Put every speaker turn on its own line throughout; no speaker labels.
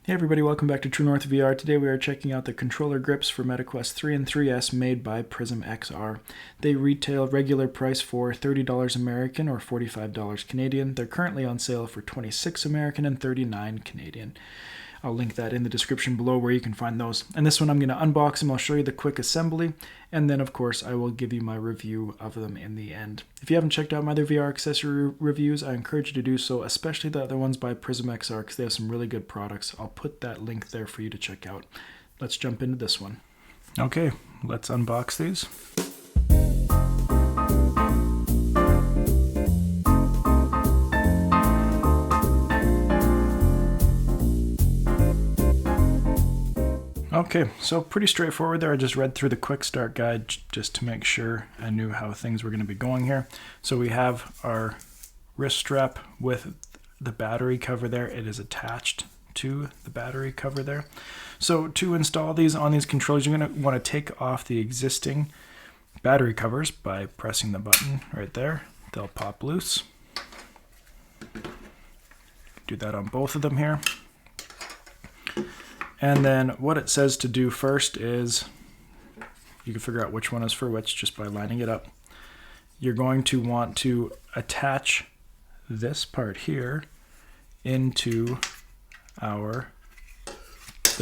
Hey everybody, welcome back to True North VR. Today we are checking out the controller grips for MetaQuest 3 and 3S made by PrismXR. They retail regular price for $30 American or $45 Canadian. They're currently on sale for $26 American and $39 Canadian. I'll link that in the description below where you can find those. And this one I'm going to unbox them, I'll show you the quick assembly, and then of course I will give you my review of them in the end. If you haven't checked out my other VR accessory reviews, I encourage you to do so, especially the other ones by PrismXR because they have some really good products. I'll put that link there for you to check out. Let's jump into this one. Okay, let's unbox these. Okay, so pretty straightforward there. I just read through the quick start guide just to make sure I knew how things were going to be going here. So we have our wrist strap with the battery cover there. It is attached to the battery cover there. So to install these on these controllers, you're going to want to take off the existing battery covers by pressing the button right there. They'll pop loose. Do that on both of them here. And then what it says to do first is, you can figure out which one is for which just by lining it up. You're going to want to attach this part here into the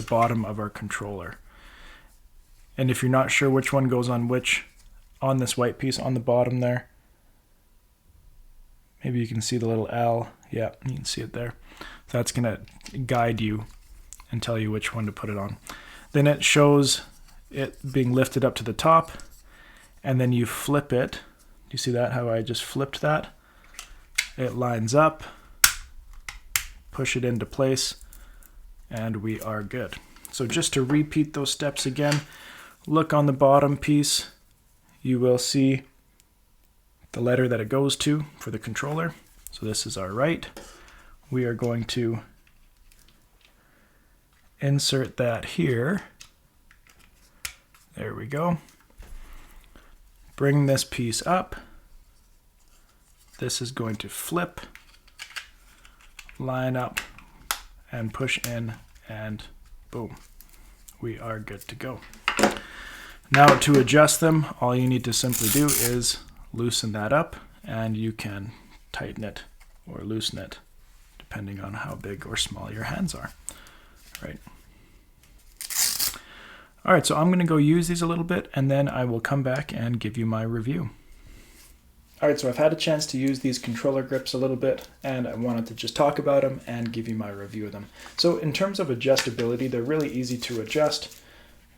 bottom of our controller. And if you're not sure which one goes on which, on this white piece on the bottom there, maybe you can see the little L. Yeah, you can see it there. So that's going to guide you and tell you which one to put it on. Then it shows it being lifted up to the top, and then you flip it. Do you see that, how I just flipped that? It lines up, push it into place, and we are good. So just to repeat those steps again, look on the bottom piece. You will see the letter that it goes to for the controller. So this is our right. We are going to insert that here. There we go. Bring this piece up. This is going to flip, line up, and push in, and boom. We are good to go. Now to adjust them, all you need to simply do is loosen that up, and you can tighten it or loosen it depending on how big or small your hands are. Right. All right, so I'm going to go use these a little bit, and then I will come back and give you my review. All right, so I've had a chance to use these controller grips a little bit, and I wanted to just talk about them and give you my review of them. So in terms of adjustability, they're really easy to adjust.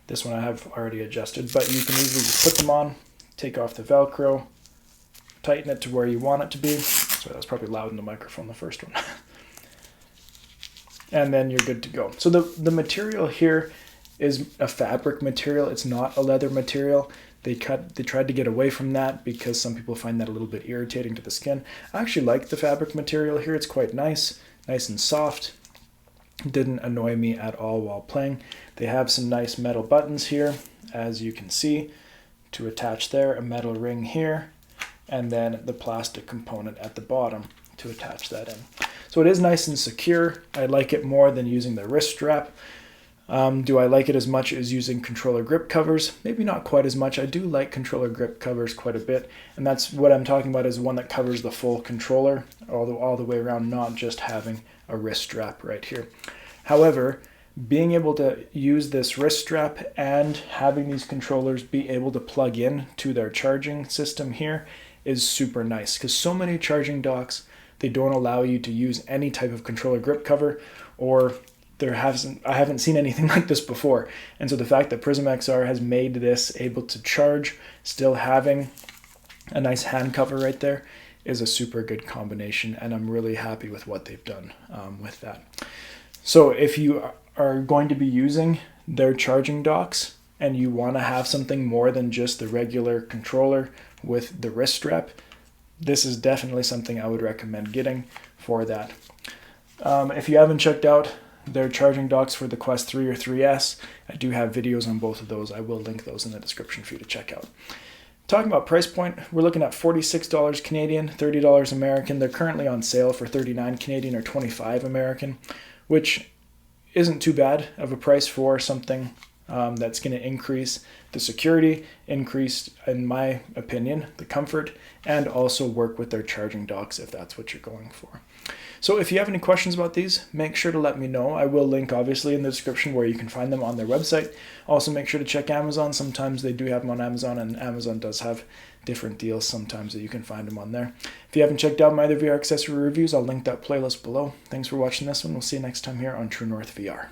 This one I have already adjusted, but you can easily just put them on, take off the Velcro, tighten it to where you want it to be. Sorry, that was probably loud in the microphone, the first one. And then you're good to go. So the material here is a fabric material. It's not a leather material. They tried to get away from that because some people find that a little bit irritating to the skin. I actually like the fabric material here. It's quite nice and soft. It didn't annoy me at all while playing. They have some nice metal buttons here, as you can see, to attach there, a metal ring here, and then the plastic component at the bottom to attach that in. So it is nice and secure. I like it more than using the wrist strap. Do I like it as much as using controller grip covers? Maybe not quite as much. I do like controller grip covers quite a bit, and that's what I'm talking about, is one that covers the full controller all the way around, not just having a wrist strap right here. However, being able to use this wrist strap and having these controllers be able to plug in to their charging system here is super nice, because so many charging docks, they don't allow you to use any type of controller grip cover, or I haven't seen anything like this before. And so the fact that PrismXR has made this able to charge, still having a nice hand cover right there, is a super good combination, and I'm really happy with what they've done with that. So if you are going to be using their charging docks and you want to have something more than just the regular controller with the wrist strap, this is definitely something I would recommend getting for that. If you haven't checked out their charging docks for the Quest 3 or 3S, I do have videos on both of those. I will link those in the description for you to check out. Talking about price point, we're looking at $46 Canadian, $30 American. They're currently on sale for $39 Canadian or $25 American, which isn't too bad of a price for something that's going to increase the security, increase, in my opinion, the comfort, and also work with their charging docks if that's what you're going for. So if you have any questions about these, make sure to let me know. I will link obviously in the description where you can find them on their website. Also make sure to check Amazon. Sometimes they do have them on Amazon, and Amazon does have different deals sometimes that you can find them on there. If you haven't checked out my other VR accessory reviews, I'll link that playlist below. Thanks for watching this one. We'll see you next time here on True North VR.